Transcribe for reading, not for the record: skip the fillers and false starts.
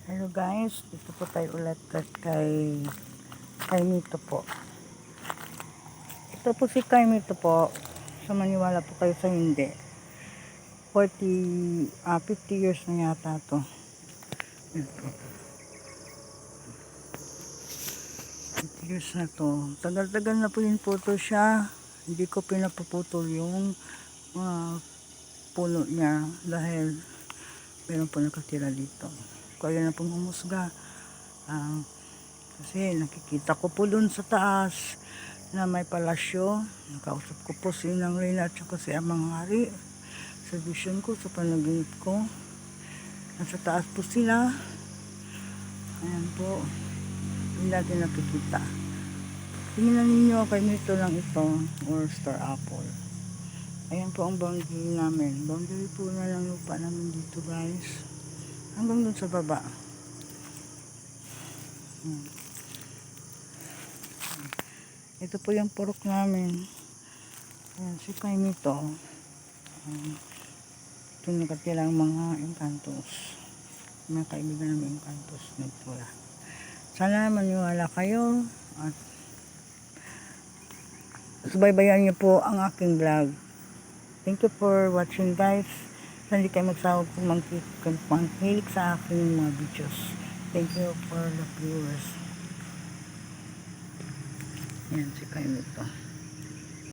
Hello guys, dito po tayo ulit kay Mito po. Ito po si kay Mito po. Sa maniwala po kayo sa hindi. 50 years na yata to. Yan po. 50 years na to. Tagal-tagal na po yung photo siya. Hindi ko pinapuputol yung puno niya dahil meron po nakatira dito. Kaya na pong humusga. Kasi nakikita ko po dun sa taas na may palasyo. Nakausap ko po si Nang Reyna at saka si Amang Hari sa vision ko, sa panaginip ko. Nasa taas po sila. Ayan po, hindi natin nakikita. Tingnan ninyo kay Mito lang ito or star apple. Ayan po ang boundary namin. Boundary po na lang lupa namin dito guys, hanggang dun sa baba. Ito po yung purok namin. Ayan, si kay Mito. Ito nakatilang mga engkantos. Mga kaibigan namin engkantos nagtula. Sana maniwala kayo at subaybayan niyo po ang aking vlog. Thank you for watching guys. Hindi kayo magsawag kung mangkilik sa aking mga videos. Thank you for the viewers. Yan si kay Mito.